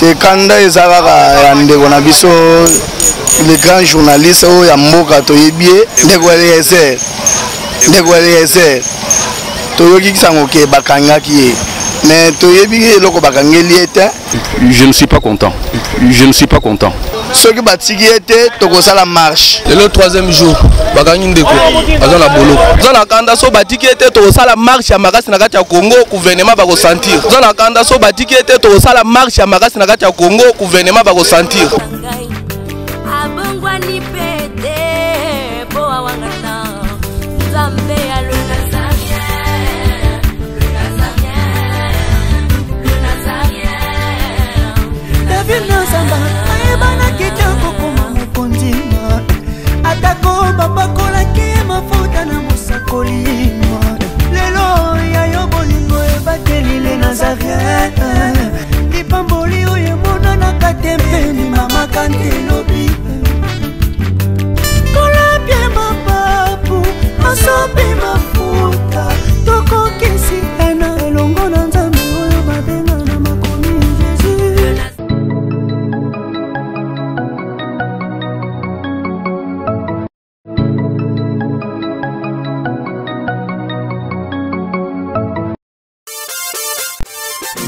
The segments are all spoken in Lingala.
te kanda ezalaka ya ndeko na biso le grand journaliste oyo ya mboka toyebie ndeko Eliezer toyoki sango ke bakangaki ye mais toyebi eloko bakangeli ete. Je ne suis pas content. Je ne suis pas content. Ce qui batiki était tokosa la marche. Le troisième jour, bagangi ndeko aza na bolo. Za na kanda so batiki était tokosa la marche ya makasi na kati ya Congo, gouvernement va ressentir. Za na kanda so batiki était tokosa la marche ya makasi na kati ya Congo, gouvernement va ressentir. Abongwani pete bo awangata. Zambe ya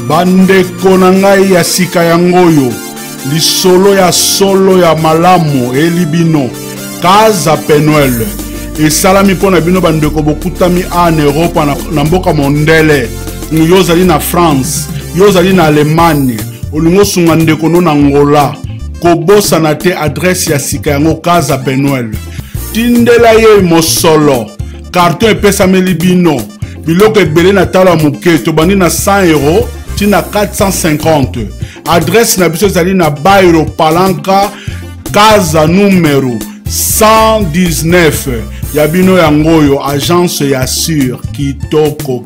bandeko na ngai ya sika yangoyo lisolo ya solo ya malamu elibino Casa Penuel esalami mpona bino bandeko bokutami en Europe na mboka mondele yozali na France yozali na Allemagne olingo sunga ndeko no na Angola kobosana te adresse ya sika yango Casa Penuel tindela ye mosolo carton epesameli bino biloko ebele na talo ya moke tobandi na 100 € tina 450. Adresse na biso ezali na Bairo Palanca Casa numéro 119 ya bino yangoyo agence ya Sur kitoko.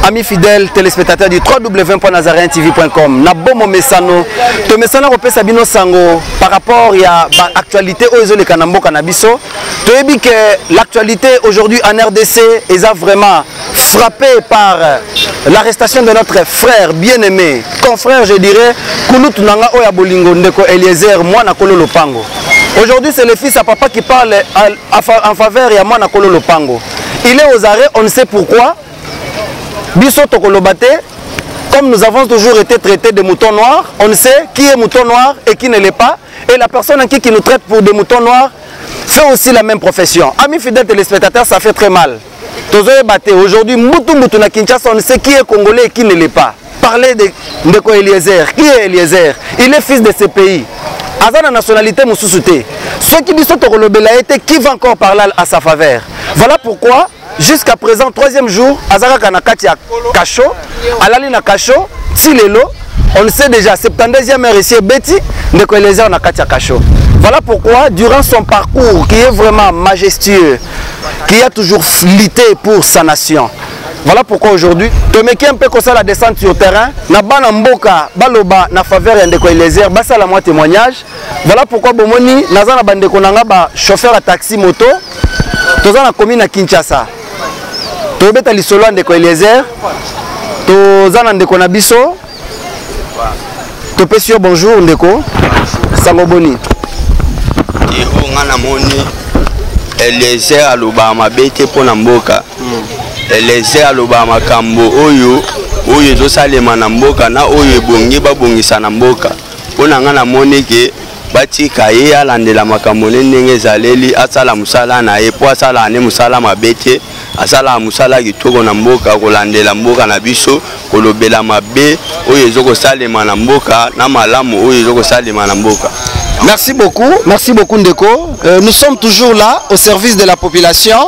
Amis fidèles téléspectateurs du www.nazareentv.com, Nabomo Mesano, to Mesana Rope Sabino Sango par rapport à l'actualité aux les Kanambo Kanabiso. Tu as dit que l'actualité aujourd'hui en RDC est vraiment frappée par l'arrestation de notre frère bien-aimé, confrère je dirais, Koulut Nanga Oya Bolingo Ndeko Eliezer, moi Nakolo Lopango. Aujourd'hui c'est le fils à papa qui parle en faveur de moi Nakolo Lopango. Il est aux arrêts, on ne sait pourquoi. Biso Tokolobate, comme nous avons toujours été traités de moutons noirs, on sait qui est mouton noir et qui ne l'est pas. Et la personne qui nous traite pour des moutons noirs fait aussi la même profession. Amis fidèles téléspectateurs, ça fait très mal. Aujourd'hui, Moutou na Kinshasa, on sait qui est congolais et qui ne l'est pas. Parlez de Ndeko Eliezer. Qui est Eliezer? Il est fils de ce pays. Azana nationalité Moussousouté. Ceux qui disent que qui va encore parler à sa faveur? Voilà pourquoi. Jusqu'à présent, troisième jour, Azaraka na kati ya Kacho, Alali na Kacho, Silelo, on sait déjà, 72e heure ici, Betty, Ndeko Eliezer na kati ya Kacho. Voilà pourquoi, durant son parcours, qui est vraiment majestueux, qui a toujours lutté pour sa nation, voilà pourquoi aujourd'hui, Tomeki un peu comme ça la descente sur le terrain, na bana mboka, baloba, na faveur ya Ndeko Eliezer, basa la moi témoignage. Voilà pourquoi Bomoni, nazana bandeko nanga ba chauffeur à taxi moto, toza na commune à Kinshasa. Tobeta lisolo Ndeko Eliezer, tozana Ndeko na biso. Topesio bonjour Ndeko. Sango boni. Eo ngana moni Eliezer aloba mabete pona mboka. Eliezer aloba makambo oyo zo salema na mboka na oyo ebongi babongisa na mboka. Pona ngana moni ke batika ye alandela makambo ndenge ezaleli asala musala na ye po asala ane musala mabete asala musala kitoko na mboka kolandela mboka na biso kolobela mabe oyo ezokosalema na mboka na malamu oyo ezokosalema na mboka. Merci beaucoup Ndeko. Nous sommes toujours là au service de la population.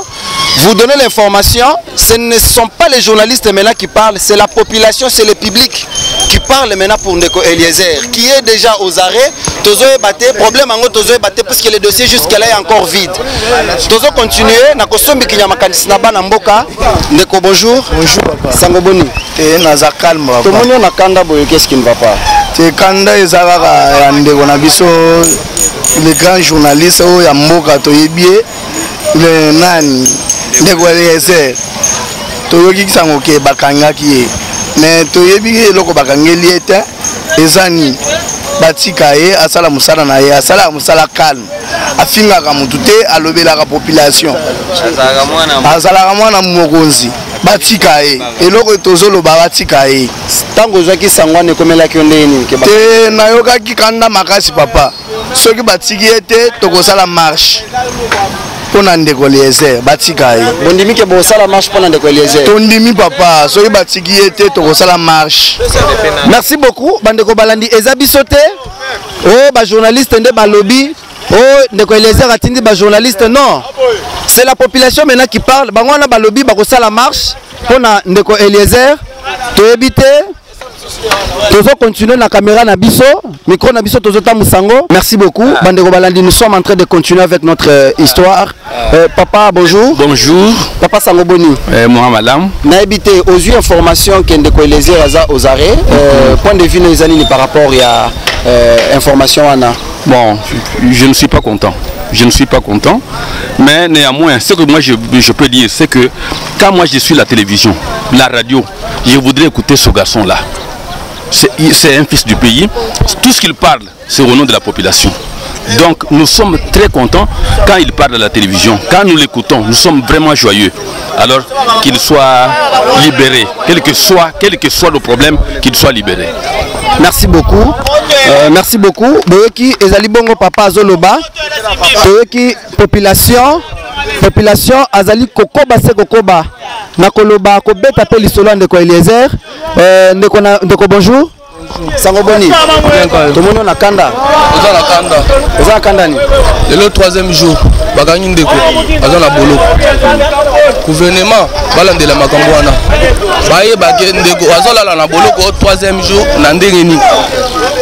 Vous donnez l'information. Ce ne sont pas les journalistes maintenant qui parlent, c'est la population, c'est le public qui parle maintenant pour Ndeko Eliezer, qui est déjà aux arrêts. Tozo est batté, problème en Tozo est batté parce que le dossier jusqu'à là est encore vide. Tozo continuer, na kosombi kinyama kanisa na mboka. Ndeko bonjour. Bonjour papa. Sangoboni. Te naza calme papa. Tout le monde na kanda boyo, qu'est-ce qui ne va pas? Te kanda ezalaka ya ndeko na biso le grand journaliste oyo ya mboka toyebi le nani ndeko Eliezer toyoki sango ke bakangaki ye mais toyebi eloko bakangeli ye te eza nini batika ye asala musala na ye asala musala calme afingaka mutu te alobelaka population azalaka mwana mokonzi batika ye eloko tozoloba batika ye ntango ozwaki sango wana ekomelaki yo ndeni te nayokaki kanda makasi papa soki batiki ye te tokosala marche mpona ndeko Eliezer batika ye bondimi ke bosala marche mpona ndeko Eliezer tondimi papa soki batiki ye te tokosala marche. Merci beaucoup bandeko balandi eza biso te oh ba journaliste nde balobi oh ndeko Eliezer atindi ba journaliste non c'est la population maintenant qui parle bango wana balobi bakosala marche mpona ndeko Eliezer toyebi te tozo continuer na caméra na biso micro na biso tozo ta musango. Merci beaucoup bandeko balandi, nous sommes en train de continuer avec notre histoire. Papa bonjour. Bonjour papa sango boni. Moi madame na habité aux yeux information que ndeko Eliezer aza aux arrêts point de vue nos amis par rapport à information ana. Bon, je ne suis pas content. Je ne suis pas content, mais néanmoins, ce que moi je peux dire, c'est que quand moi je suis la télévision, la radio, je voudrais écouter ce garçon-là. C'est un fils du pays. Tout ce qu'il parle, c'est au nom de la population. Donc nous sommes très contents quand il parle à la télévision. Quand nous l'écoutons, nous sommes vraiment joyeux. Alors qu'il soit libéré, quel que soit le problème, qu'il soit libéré. Merci beaucoup. Merci beaucoup. Boyoki ezali bongo papa Zoloba. Boyoki population azali kokoba se kokoba. Nakoloba kobeta pe lisolo ndeko Eliezer. Ndeko bonjour. Sango boni. Tout le monde na kanda. Oza kanda ni. Le troisième jour, bagangi ndeko aza na boloko. Gouvernement balandela makambo wana. Baye bake ndeko azolala na boloko troisième jour na ndenge ni.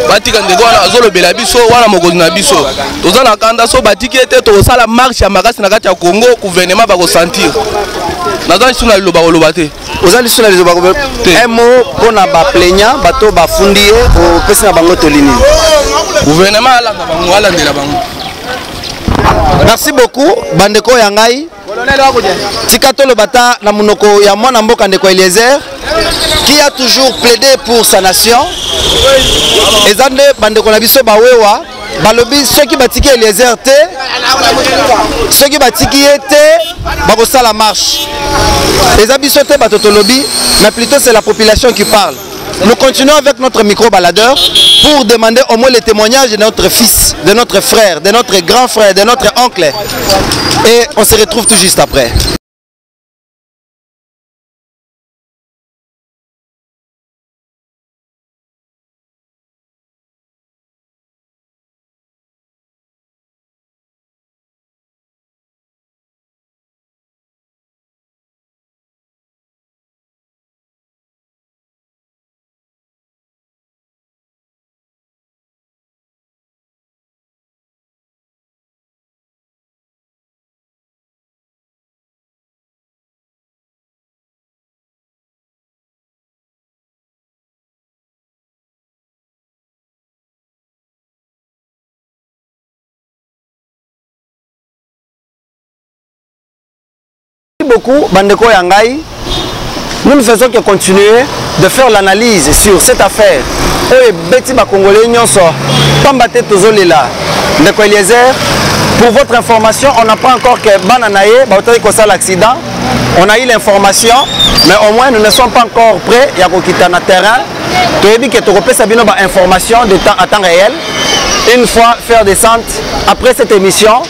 Batika ndeko wana azolobela biso wana mokonzi na biso. Toza na kanda so batiki ete to sala marche ya makasi na kati ya Congo gouvernement ba ko sentir. Naza suna liloba koloba te. Ozali suna liloba koloba te. Un mot pona ba plaignant bato ba fundi au pesi na bango tolini. Gouvernement alanda bango alandela bango. Merci beaucoup bandeko yangai. Tikatolo bata na munoko ya mwana mboka ndeko Eliezer qui a toujours plaidé pour sa nation. Ezande bandeko na biso bawewa balobi ceux qui batiki Eliezer te ceux qui batiki te bakosa la marche. Les abisso te batotolobi mais plutôt c'est la population qui parle. Nous continuons avec notre micro-baladeur pour demander au moins les témoignages de notre fils, de notre frère, de notre grand frère, de notre oncle. Et on se retrouve tout juste après. Beaucoup bandeko yangai, nous ne faisons que continuer de faire l'analyse sur cette affaire. Oye beti ba congolais nyonso pambate tozolela ndeko Eliezer. Pour votre information, on apprend encore que bananaye ba otali ko sala l'accident. On a eu l'information, mais au moins nous ne sommes pas encore prêts ya ko kita na terrain. Toyebi ke to kopesa bino ba information de temps à temps réel. Une fois faire descente après cette émission,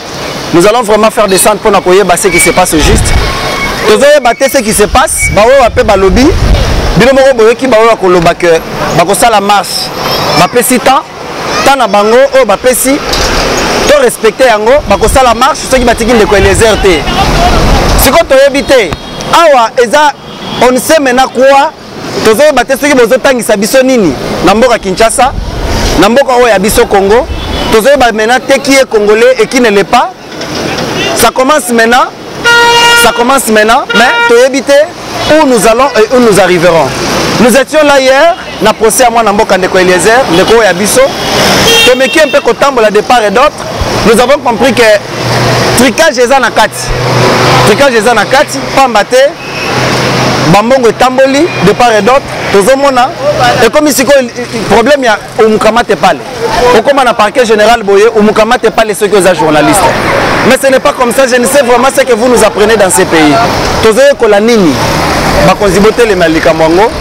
nous allons vraiment faire descente pour nakoyeba ce qui se passe juste. Vous avez battu ce qui se passe, bawo appelé balobi, bino moko boyoki bawo koloba que bakosa la marche, bapesi temps na bango o bapesi to respecter yango bakosa la marche ceux qui batiki ndeko Eliezer te. Siko toyebi te awa eza on ne sait maintenant quoi. Vous avez battu ceux qui bozo tangisa biso nini na mboka Kinshasa, na mboka oya biso Congo. Vous avez maintenant te qui est congolais et qui ne l'est pas. Ça commence maintenant. Ça commence maintenant, mais tu évites où nous allons et où nous arriverons. Nous étions là hier, na procès à moi Namboka Ndeko Eliezer, Ndeko Yabiso. Tu me qui un peu de part et d'autre. nous avons compris que tricage eza na kati. Tricage eza na kati, pamba te bambongo etamboli de part et d'autre. Tozomona et comme ici le problème il y a au mukamate pale. Au comme na parquet général boye au mukamate pale ceux qui sont journalistes. Mais ce n'est pas comme ça, je ne sais vraiment ce que vous nous apprenez dans ces pays. Tozoye kolanini ba konzibote le malika mwango.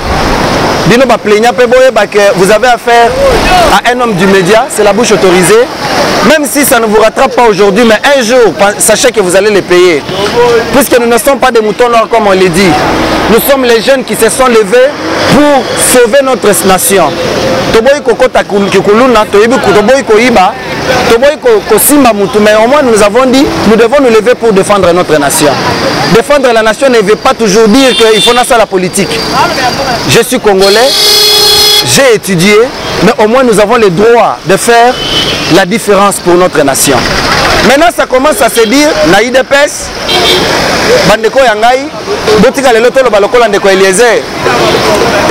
Bino ba plaignant pe boye ba que vous avez affaire à un homme du média, c'est la bouche autorisée. Même si ça ne vous rattrape pas aujourd'hui, mais un jour, sachez que vous allez les payer. Puisque nous ne sommes pas des moutons noirs comme on l'a dit. Nous sommes les jeunes qui se sont levés pour sauver notre nation. Mais au moins nous avons dit, nous devons nous lever pour défendre notre nation. Défendre la nation ne veut pas toujours dire qu'il faut ça la politique. Je suis congolais, j'ai étudié, mais au moins nous avons le droit de faire la différence pour notre nation. Maintenant ça commence à se dire, na IDPS, bandeko yangai, botika lelo tolo balokola ndeko Eliezer.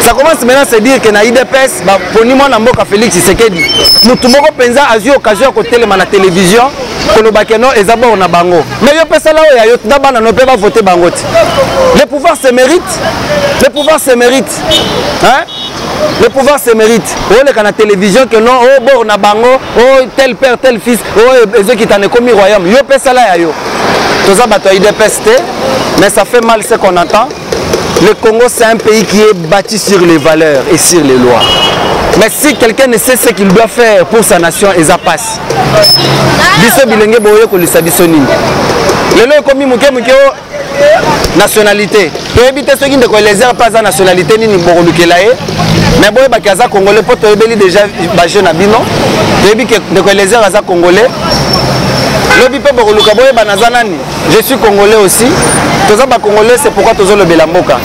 Ça commence maintenant à se dire que na IDPS, poni mwana mboka Félix Tshisekedi, mutu moko penza azio occasion ko telema na télévision, kono bakeno ezabo na bango. Mais yo pesa la oya yo ndabana no pe ba voter bango ti. Le pouvoir se mérite. Le pouvoir se mérite. Hein? Le pouvoir se mérite. Oh, le la télévision que non, oh, bon, na bango, oh, tel père, tel fils, oh, ceux qui t'en est commis royaume. Yo, pesa la yo. Tout ça, bateau IDPS, mais ça fait mal ce qu'on entend. Le Congo, c'est un pays qui est bâti sur les valeurs et sur les lois. Mais si quelqu'un ne sait ce qu'il doit faire pour sa nation, et ça passe. Biso bilenge boye ko lisabiso nini. Lelo komi muke muke nationalité. Pour éviter ceux qui ne connaissent pas la nationalité ni borolukela e. Mais boye bakaza congolais pour toyebeli déjà ba jeune abino. Toyebi que ne connaissent pas congolais. Lobi pe boroluka boye banazana ni. Je suis congolais aussi. Toza ba congolais c'est pourquoi tozo le belamboka.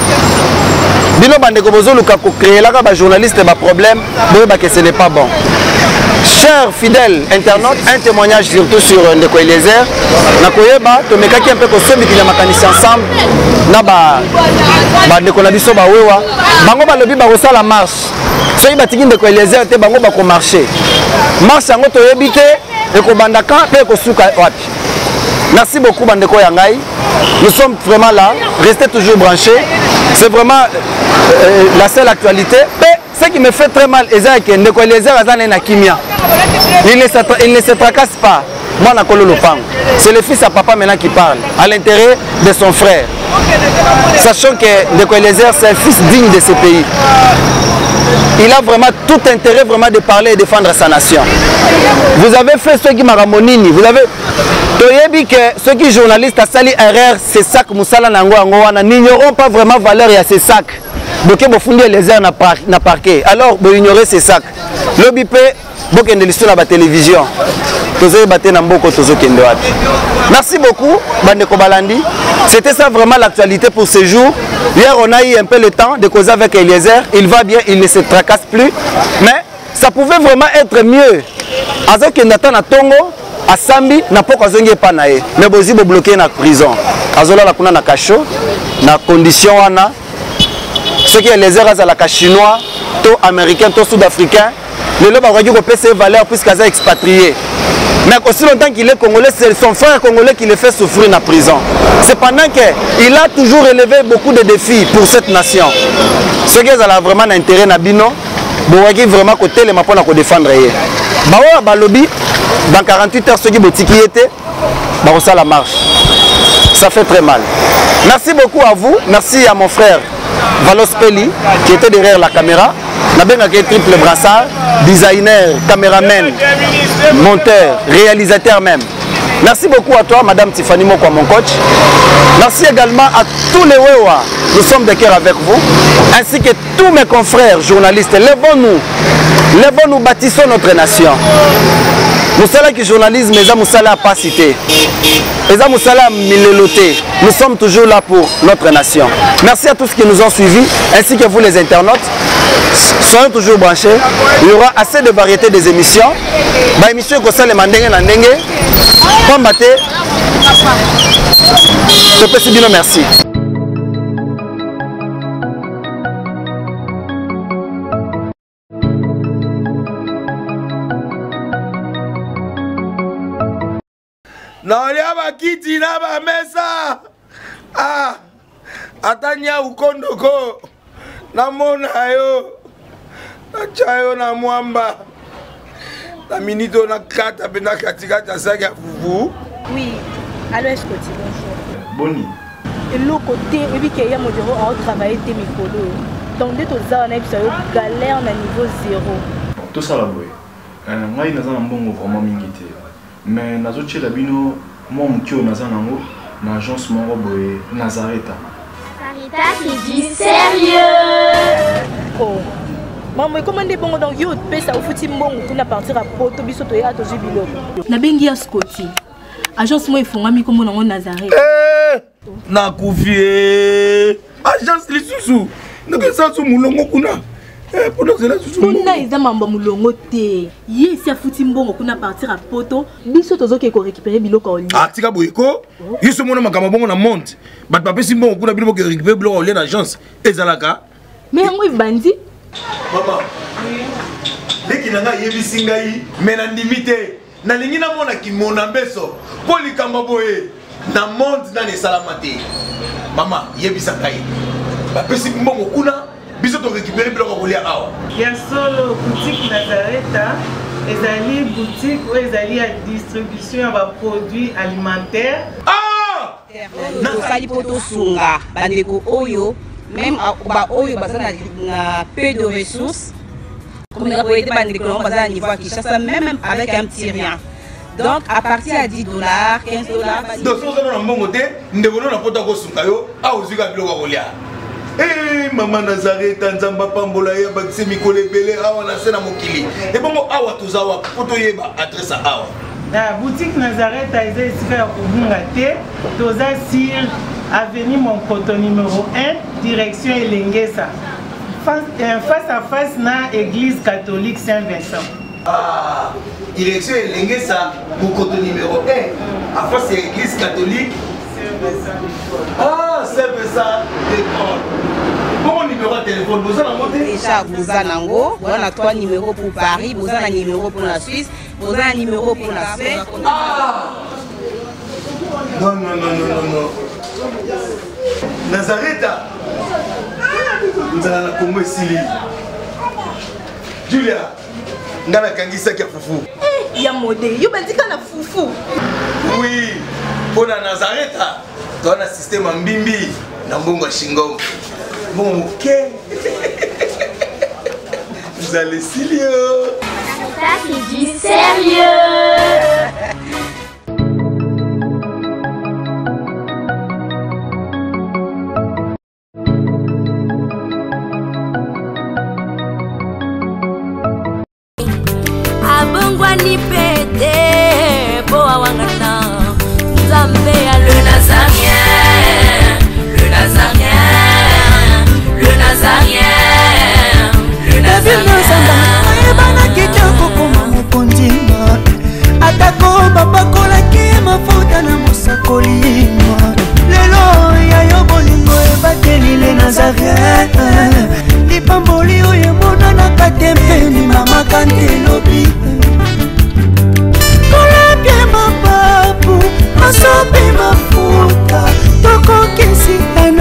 Bino bandeko bozo luka ko créer là ba journaliste ba problème, boye ba que ce n'est pas bon. Chers fidèles internautes, un témoignage surtout sur Ndeko Eliezer. Nakoyeba, tomekaki un peu ko sombi kila makanisi ensemble. Na ba ndeko na biso ba wewa. Bango ba lobi ba kosala marche. Soki batiki Ndeko Eliezer te bango ba ko marcher. Marche yango toyebi te e ko bandaka pe ko suka wapi. Merci beaucoup bandeko yangai. Nous sommes vraiment là, restez toujours branchés. C'est vraiment la seule actualité. Mais ce qui me fait très mal, c'est que Ndeko Eliezer azana na kimia. Il ne se tracasse pas. Moi, c'est le fils à papa maintenant qui parle, à l'intérêt de son frère. Sachant que Ndeko Eliezer, c'est un fils digne de ce pays. Il a vraiment tout intérêt vraiment de parler et défendre sa nation. Vous avez fait ce qui m'a ramonini. Vous avez... que ceux qui sont journalistes à Sali RR, ces sacs Moussala n'ignorons pas vraiment valeur à ces sacs. Donc vous fondez les airs na parquet. Alors vous ignorez ces sacs. L'obipé, vous avez l'histoire de la télévision. Merci beaucoup, Bandeko Balandi. C'était ça vraiment l'actualité pour ce jour. Hier, on a eu un peu le temps de causer avec Eliezer. Il va bien, il ne se tracasse plus. Mais ça pouvait vraiment être mieux. Azok Ndata na Tongo, à Sambi, n'a pas qu'azongi panae. Mais bozi bo bloqué na prison. Azola la kuna na cacho, na condition wana. Ceux qui Eliezer azala chinois, to américain, to sud-africain. Le lobe a dit qu'on peut ses valeurs puisqu'il est expatrié. Mais aussi longtemps qu'il est congolais, c'est son frère congolais qui le fait souffrir en prison. Cependant qu'il a toujours relevé beaucoup de défis pour cette nation. Ce qui a vraiment un intérêt à Bino, il faut vraiment côté les mapons pour défendre. Dans 48 heures, ceux qui étaient, ça la marche. Ça fait très mal. Merci beaucoup à vous. Merci à mon frère Valos Peli qui était derrière la caméra. Nabenga triple brassard, designer, caméraman, monteur, réalisateur même. Merci beaucoup à toi, Madame Tiffany Moko, mon coach. Merci également à tous les Wewa. Nous sommes de cœur avec vous, ainsi que tous mes confrères journalistes. Levons-nous, bâtissons notre nation. Moussala qui journalisme, mais Moussala n'a pas cité. Nous sommes toujours là pour notre nation. Merci à tous qui nous ont suivis, ainsi que vous les internautes. Soyez toujours branchés. Il y aura assez de variétés des émissions. Bah, émission comme ça, les mandingues nandenge. Combattez. Merci. naolia bakiti na bamesa. Ah, atanya ukondoko namona yo nachayo na mwamba na minito na kata pena katikata saki ya fufu. Oui, allô, est-ce que tu bonjour? Boni. Et l'autre côté, et puis qu'il y a mon bureau à travailler tes micros. Donc, dès que tu as un galère, on a niveau 0. Tout ça, là, oui. Moi, je suis un bon vraiment mingité. Mais dans autre chose, moi, je suis dans l'agence Nazareta. Sarita qui dit sérieux. Oh. Maman, comment est bon donc yo pe ça au fouti mbongo kuna partir à poto biso to ya to jibilo. Na bengi ya Scotty. Agence moi ifonga mi comme na Nazareth. Na kufie. Agence lisusu. Ndeke sa su mulongo kuna. Pour nous là susu. Kuna iza mamba mulongo te. Ye si afuti mbongo kuna partir à poto biso to zoke ko récupérer biloko oli. Ah tika boyeko. Yeso mona makamba bongo na monte. Bat papa si mbongo kuna biloko récupérer biloko oli na agence. Ezalaka. Mais moi bandi. Maman, dès nanga yebisi ngai mena ndimite na lingi na mona ki mona mbeso poli kamba boye na monde na ne salamate. Mama yebisa ngai ba pesi mbongo kuna biso to récupérer biloko kolia awa ya solo boutique Nazareta ezali boutique ou ezali à distribution ya ba produits alimentaires. Ah na sali poto sunga bandeko oyo même ba oyo bazana na peu de ressources comme on a été bandé qu'on va à niveau qui ça même avec un petit rien. Donc à partir à $10, $15. Donc ça on a bon côté ndebono na poto ko sunga yo a ozuka biloko kolia. Eh maman Nazareth nzamba pambola ya bakise mikole belé awa na sena mokili. Et bongo awa tuzawa poto yeba adresse awa. La boutique Nazareth a été ici à Kubungate, Toza Sir, avenue Monkoto numéro 1, direction Elengesa. Face à face na église catholique Saint-Vincent. Ah, direction Elengesa, Monkoto numéro 1, à face à l'église catholique Saint-Vincent. Ah, Saint-Vincent, d'accord. Bon numéro de téléphone, vous avez monté déjà, vous avez on a 3 numéros pour Paris, vous avez un numéro pour la Suisse, vous avez un numéro pour la Suisse. Ah non, non, non, non, non, non. Nazareta nous allons la Congo Sili. Julia, nous allons kangisa kia fufu. Eh, ya modé, yo bandika na fufu. Oui, pour la Nazareta, tu as un système en bimbi, dans Bongo Shingo. Bon, ok. Vous allez Silio. Sarita qui dit sérieux. Abongwani pete boa wangata Nzambe ya le Nazarien, le Nazarien, le Nazarien, le Nazarien. Ebana kitoko koma mokondima atako bapakolaki mafuta na mosakolima lelo ya yo bolingo ebateli le Nazarien lipamboli oyo emonanaka te mpeni mama kantela